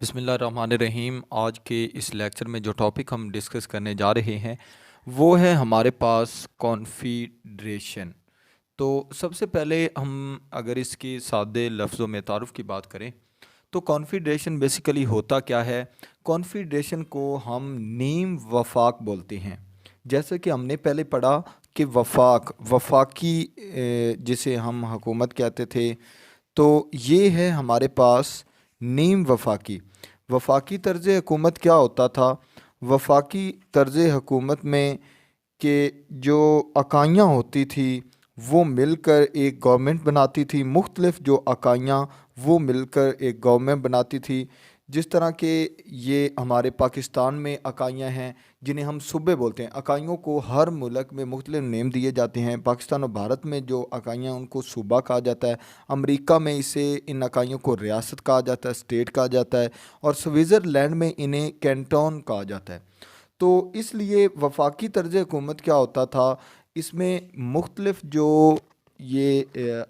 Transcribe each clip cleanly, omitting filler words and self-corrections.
बिस्मिल्लाहिर्रहमानिर्रहीम। आज के इस लेक्चर में जो टॉपिक हम डिस्कस करने जा रहे हैं वो है हमारे पास कॉन्फ़िगरेशन। तो सबसे पहले हम अगर इसके सादे लफ्ज़ों में तारुफ़ की बात करें तो कॉन्फ़िगरेशन बेसिकली होता क्या है। कॉन्फ़िगरेशन को हम नीम वफाक बोलते हैं। जैसे कि हमने पहले पढ़ा कि वफाकी जिसे हम हुकूमत कहते थे, तो ये है हमारे पास नीम वफाकी। वफाकी तर्ज़ हुकूमत क्या होता था? वफाकी तर्ज़ हुकूमत में कि जो इकाइयाँ होती थी वो मिलकर एक गवर्नमेंट बनाती थी। मुख्तलिफ़ जो इकाइयाँ वो मिलकर एक गवर्नमेंट बनाती थी। जिस तरह के ये हमारे पाकिस्तान में इकाइयाँ हैं जिन्हें हम सूबे बोलते हैं। इकाइयों को हर मुल्क में मुख्तलिफ नेम दिए जाते हैं। पाकिस्तान और भारत में जो इकाइयाँ उनको सूबा कहा जाता है। अमेरिका में इसे इन इकाइयों को रियासत कहा जाता है, स्टेट कहा जाता है। और स्विट्ज़रलैंड में इन्हें कैंटोन कहा जाता है। तो इसलिए वफाकी तर्ज हुकूमत क्या होता था, इसमें मुख्तलिफ जो ये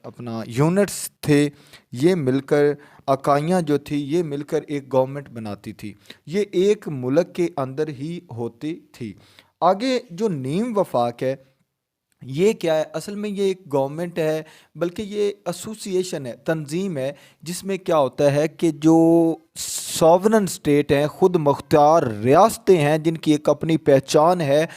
अपना यूनिट्स थे, ये मिलकर इकाइयाँ जो थी ये मिलकर एक गवर्नमेंट बनाती थी। ये एक मुल्क के अंदर ही होती थी। आगे जो नीम वफाक है ये क्या है? असल में ये एक गवर्नमेंट है, बल्कि ये एसोसिएशन है, तंजीम है, जिसमें क्या होता है कि जो सॉवरन स्टेट हैं, ख़ुद मुख्तार रियासतें हैं जिनकी एक अपनी पहचान है,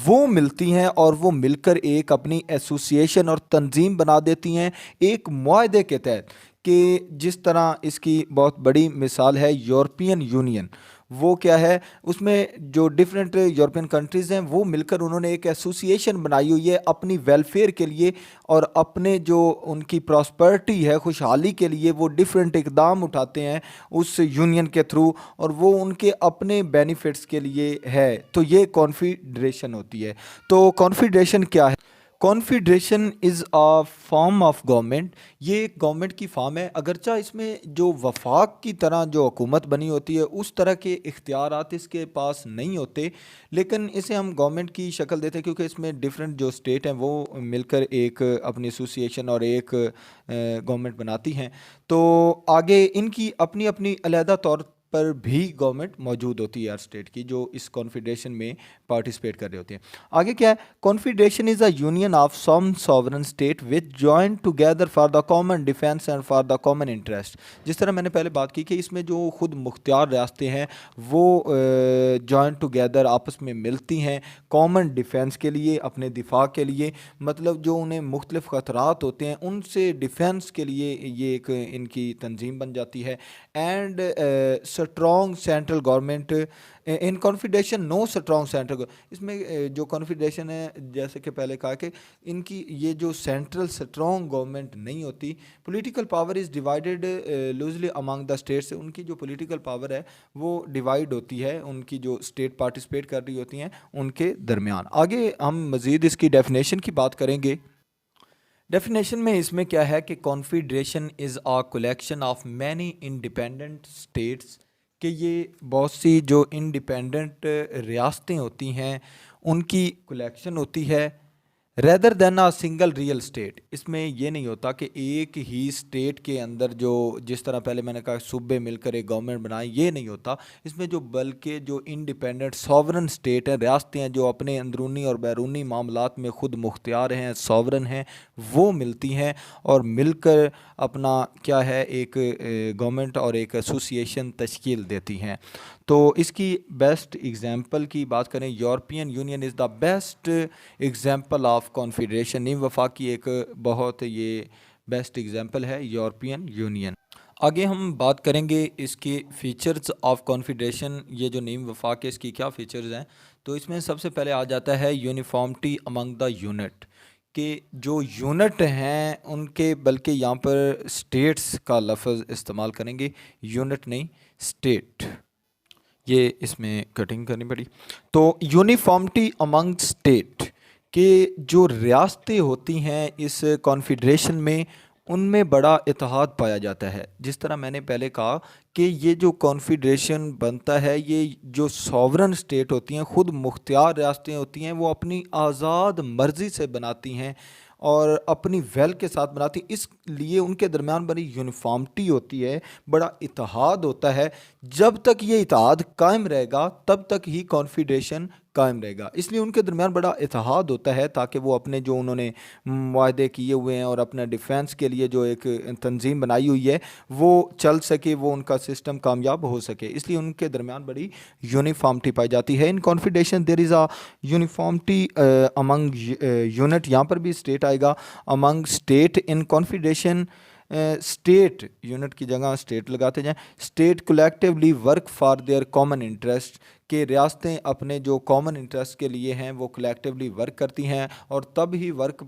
वो मिलती हैं और वो मिलकर एक अपनी एसोसिएशन और तंजीम बना देती हैं एक मुआहदे के तहत। कि जिस तरह इसकी बहुत बड़ी मिसाल है यूरोपियन यूनियन। वो क्या है, उसमें जो डिफरेंट यूरोपियन कंट्रीज़ हैं वो मिलकर उन्होंने एक एसोसिएशन बनाई हुई है अपनी वेलफेयर के लिए, और अपने जो उनकी प्रॉस्पेरिटी है, खुशहाली के लिए वो डिफरेंट इकदाम उठाते हैं उस यूनियन के थ्रू, और वो उनके अपने बेनिफिट्स के लिए है। तो ये कॉन्फिडरेशन होती है। तो कॉन्फिडरेशन क्या है? Confederation is a form of government. ये एक गवर्नमेंट की फॉर्म है। अगरचा इसमें जो वफाक की तरह जो हुकूमत बनी होती है उस तरह के इख्तियारात इसके पास नहीं होते, लेकिन इसे हम गवर्नमेंट की शक्ल देते हैं क्योंकि इसमें डिफरेंट जो स्टेट हैं वो मिलकर एक अपनी एसोसिएशन और एक गवर्नमेंट बनाती हैं। तो आगे इनकी अपनी अपनी अलहदा तौर पर भी गवर्नमेंट मौजूद होती है हर स्टेट की, जो इस कॉन्फिडरेशन में पार्टिसिपेट कर रहे होते हैं। आगे क्या है? Confederation is a union of some sovereign state which join together for the common defence and for the common interest. जिस तरह मैंने पहले बात की कि इसमें जो खुद मुख्तियार रियासतें हैं वो जॉइन टुगेदर आपस में मिलती हैं कॉमन डिफेंस के लिए, अपने दिफा के लिए। मतलब जो उन्हें मुख्तलिफ ख़तरात होते हैं उनसे डिफेंस के लिए ये एक इनकी तंजीम बन जाती है। And strong central government in confederation, no strong central. इसमें जो कॉन्फिडेशन है, जैसे कि पहले कहा कि इनकी ये जो सेंट्रल स्ट्रॉन्ग गवर्नमेंट नहीं होती। Political power is divided loosely among the states. उनकी जो पॉलिटिकल पावर है वो डिवाइड होती है उनकी जो स्टेट पार्टिसिपेट कर रही होती हैं उनके दरमियान। आगे हम मज़ीद इसकी डेफिनेशन की बात करेंगे। डेफिनेशन में इसमें क्या है कि confederation is a collection of many independent states. कि ये बहुत सी जो इंडिपेंडेंट रियासतें होती हैं उनकी कलेक्शन होती है। Rather than a single real estate. इसमें ये नहीं होता कि एक ही स्टेट के अंदर जो, जिस तरह पहले मैंने कहा सूबे मिलकर एक गवर्नमेंट बनाए, ये नहीं होता। इसमें जो बल्कि जो इंडिपेंडेंट सॉवरन स्टेट हैं, रियासतें हैं, जो अपने अंदरूनी और बैरूनी मामलात में ख़ुद मुख्तियार हैं, सॉवरन हैं, वो मिलती हैं और मिलकर अपना क्या है एक गवर्नमेंट और एक एसोसिएशन तश्कील देती हैं। तो इसकी बेस्ट एग्जांपल की बात करें, European union is the best example of confederation. नीम वफाक की एक बहुत ये बेस्ट एग्जांपल है यूरोपियन यूनियन। आगे हम बात करेंगे इसके फीचर्स ऑफ कॉन्फिडरेशन। ये जो नीम वफाक है इसकी क्या फ़ीचर्स हैं? तो इसमें सबसे पहले आ जाता है यूनिफॉर्मिटी अमंग द यूनिट। कि जो यूनिट हैं उनके, बल्कि यहाँ पर स्टेट्स का लफ्ज़ इस्तेमाल करेंगे, यूनिट नहीं स्टेट, ये इसमें कटिंग करनी पड़ी। तो यूनिफॉर्मिटी अमंग स्टेट के जो रियासतें होती हैं इस कॉन्फिडरेशन में, उनमें बड़ा इत्तेहाद पाया जाता है। जिस तरह मैंने पहले कहा कि ये जो कॉन्फिडरेशन बनता है, ये जो सॉवरन स्टेट होती हैं, ख़ुद मुख्तियार रियासतें होती हैं, वो अपनी आज़ाद मर्ज़ी से बनाती हैं और अपनी वेल के साथ बनाती, इसलिए उनके दरमियान बड़ी यूनिफॉर्मिटी होती है, बड़ा इत्तेहाद होता है। जब तक ये इत्तेहाद कायम रहेगा तब तक ही कॉन्फिडेशन कायम रहेगा, इसलिए उनके दरमियान बड़ा इत्तेहाद होता है ताकि वो अपने जो उन्होंने वायदे किए हुए हैं और अपने डिफेंस के लिए जो एक तंजीम बनाई हुई है वो चल सके, वो उनका सिस्टम कामयाब हो सके, इसलिए उनके दरमियान बड़ी यूनिफॉर्मिटी पाई जाती है। In confederation there is a uniformity among unit, यहाँ पर भी स्टेट आएगा, among state in confederation. State unit की जगह स्टेट लगाते जाएं। State collectively work for their common interest, के रियासतें अपने जो कॉमन इंटरेस्ट के लिए हैं वो कलेक्टिवली वर्क करती हैं और तब ही वर्क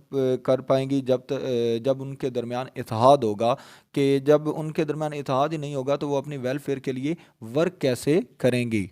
कर पाएंगी जब उनके दरमियान इत्तेहाद होगा, कि जब उनके दरमियान इत्तेहाद ही नहीं होगा तो वो अपनी वेलफेयर के लिए वर्क कैसे करेंगी।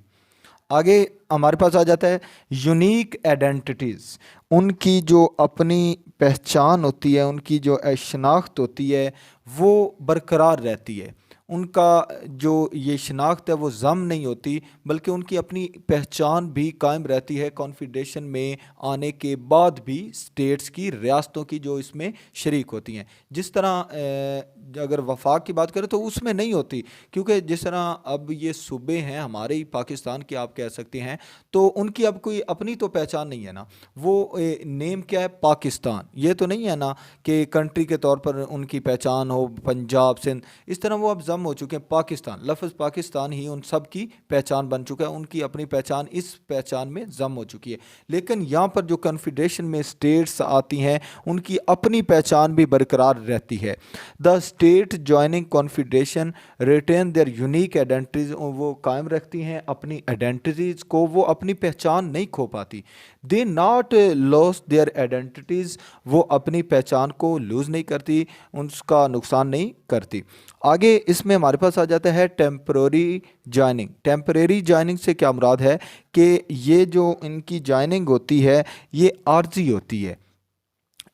आगे हमारे पास आ जाता है यूनिक आइडेंटिटीज़, उनकी जो अपनी पहचान होती है, उनकी जो शनाख्त होती है वो बरकरार रहती है। उनका जो ये शनाख्त है वो ज़म नहीं होती, बल्कि उनकी अपनी पहचान भी कायम रहती है कॉन्फिडेशन में आने के बाद भी, स्टेट्स की, रियासतों की जो इसमें शरीक होती हैं। जिस तरह अगर वफाक की बात करें तो उसमें नहीं होती, क्योंकि जिस तरह अब ये सूबे हैं हमारे ही पाकिस्तान के आप कह सकते हैं, तो उनकी अब कोई अपनी तो पहचान नहीं है ना, वो नेम क्या है, पाकिस्तान, ये तो नहीं है ना कि कंट्री के तौर पर उनकी पहचान हो पंजाब सिंध, इस तरह वो अब जम हो चुके हैं। पाकिस्तान, लफ्ज़ पाकिस्तान ही उन सब की पहचान बन चुका है, उनकी अपनी पहचान इस पहचान में जम हो चुकी है। लेकिन यहाँ पर जो कन्फेडरेशन में स्टेट्स आती हैं उनकी अपनी पहचान भी बरकरार रहती है। The state joining confederation retain their unique identities, वो कायम रखती हैं अपनी आइडेंटिटीज़ को, वो अपनी पहचान नहीं खो पाती। They not loss their identities, वो अपनी पहचान को लूज़ नहीं करती, उसका नुकसान नहीं करती। आगे इसमें हमारे पास आ जाता है टेम्पररी जॉइनिंग। टेम्परेरी जॉइनिंग से क्या मुराद है कि ये जो इनकी जॉइनिंग होती है ये आर्जी होती है।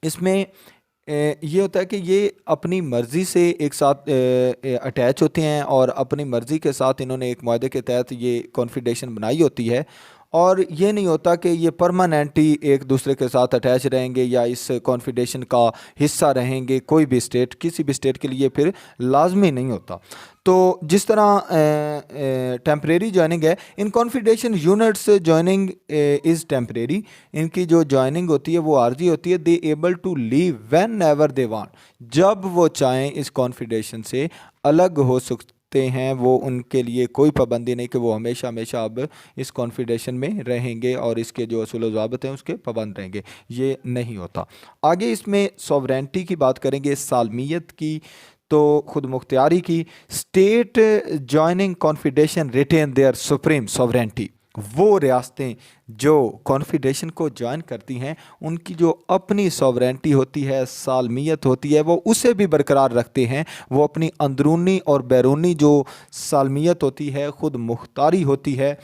इसमें ये होता है कि ये अपनी मर्ज़ी से एक साथ अटैच होते हैं और अपनी मर्ज़ी के साथ इन्होंने एक मुआहदे के तहत ये कॉन्फिडेशन बनाई होती है, और ये नहीं होता कि ये परमानेंटली एक दूसरे के साथ अटैच रहेंगे या इस कॉन्फिडेशन का हिस्सा रहेंगे। कोई भी स्टेट, किसी भी स्टेट के लिए फिर लाजमी नहीं होता। तो जिस तरह टेम्परेरी जॉइनिंग है, in confederation units joining is temporary, इनकी जो जॉइनिंग होती है वो आर्जी होती है। They able to leave whenever they want, जब वो चाहें इस कॉन्फिडेशन से अलग हो सकते हैं, वो उनके लिए कोई पाबंदी नहीं कि वो हमेशा हमेशा अब इस कॉन्फिडेशन में रहेंगे और इसके जो असूल ज़ाबित हैं उसके पाबंद रहेंगे, ये नहीं होता। आगे इसमें सॉवरेंटी की बात करेंगे, सालमियत की, तो खुद मुख्तियारी की। State joining confederation retain their supreme sovereignty, वो रियासतें जो कॉन्फिडेशन को ज्वाइन करती हैं उनकी जो अपनी सॉवरेंटी होती है, सालमियत होती है, वो उसे भी बरकरार रखते हैं। वो अपनी अंदरूनी और बैरूनी जो सालमियत होती है, खुद मुख्तारी होती है,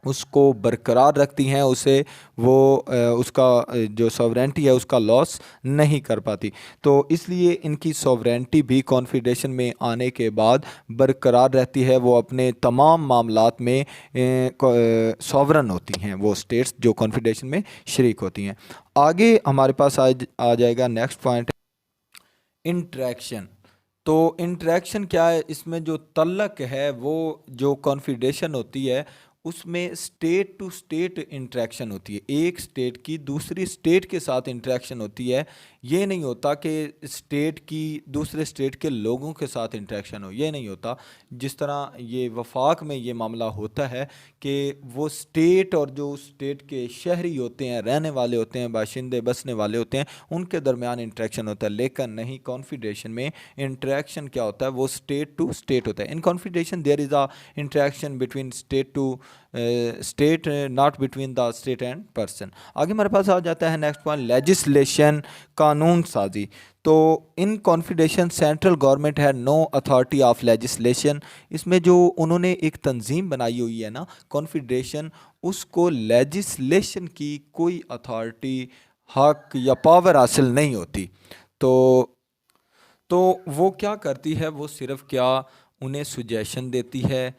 उसको बरकरार रखती हैं, उसे वो उसका जो सॉवरेंटी है उसका लॉस नहीं कर पाती। तो इसलिए इनकी सॉवरेंटी भी कॉन्फिडेशन में आने के बाद बरकरार रहती है, वो अपने तमाम मामलात में सॉवरन होती हैं, वो स्टेट्स जो कॉन्फिडेशन में शरीक होती हैं। आगे हमारे पास आ जाएगा नेक्स्ट पॉइंट, इंट्रैक्शन। तो इंटरेक्शन क्या है, इसमें जो तल्लक है वो जो कॉन्फिडेशन होती है उसमें स्टेट टू स्टेट इंटरेक्शन होती है, एक स्टेट की दूसरी स्टेट के साथ इंटरेक्शन होती है। ये नहीं होता कि स्टेट की दूसरे स्टेट के लोगों के साथ इंटरेक्शन हो, ये नहीं होता। जिस तरह ये वफाक में ये मामला होता है कि वो स्टेट और जो स्टेट के शहरी होते हैं, रहने वाले होते हैं, बाशिंदे बसने वाले होते हैं, उनके दरमियान इंटरेक्शन होता है। लेकिन नहीं, कॉन्फिडेशन में इंटरेक्शन क्या होता है, वो स्टेट टू स्टेट होता है। In confederation there is a interaction between state to state, not between the state and person. आगे हमारे पास आ जाता है नेक्स्ट पॉइंट, लेजिस्लेशन, कानून साजी। तो इन कॉन्फिडेशन सेंट्रल गवर्नमेंट है नो अथॉरिटी ऑफ लेजिस्लेशन, इसमें जो उन्होंने एक तंजीम बनाई हुई है ना कॉन्फिडेशन, उसको लेजिस्लेशन की कोई अथॉरिटी, हक या पावर हासिल नहीं होती। तो वो क्या करती है, वो सिर्फ क्या उन्हें सुजेशन देती है,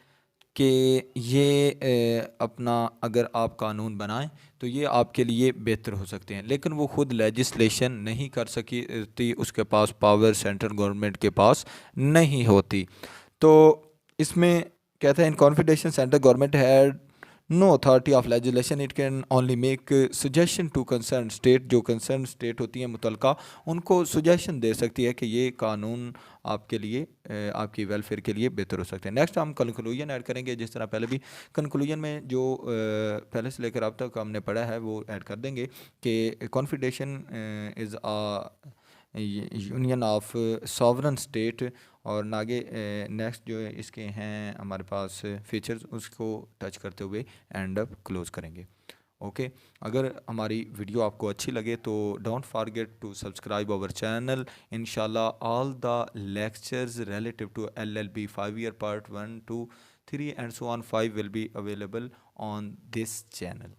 कि ये अपना अगर आप कानून बनाएं तो ये आपके लिए बेहतर हो सकते हैं, लेकिन वो खुद लेजिस्लेशन नहीं कर सकी, उसके पास पावर सेंट्रल गवर्नमेंट के पास नहीं होती। तो इसमें कहते हैं in confidential central government had no authority of legislation, it can only make suggestion to concern state. जो कंसर्न स्टेट होती है मुतलका, उनको सजेशन दे सकती है कि ये कानून आपके लिए आपकी वेलफेयर के लिए बेहतर हो सकते हैं। नेक्स्ट हम कंक्लूजन ऐड करेंगे, जिस तरह पहले भी कंक्लूजन में जो पहले से लेकर अब तक हमने पढ़ा है वो ऐड कर देंगे कि confederation is a union of sovereign state. और आगे नेक्स्ट जो है इसके हैं हमारे पास फीचर्स, उसको टच करते हुए एंड अप क्लोज करेंगे। ओके, अगर हमारी वीडियो आपको अच्छी लगे तो don't forget to subscribe our channel. इंशाल्लाह all the lectures relative to LLB 5 year part 1 2 3 and so on 5 will be available on this channel.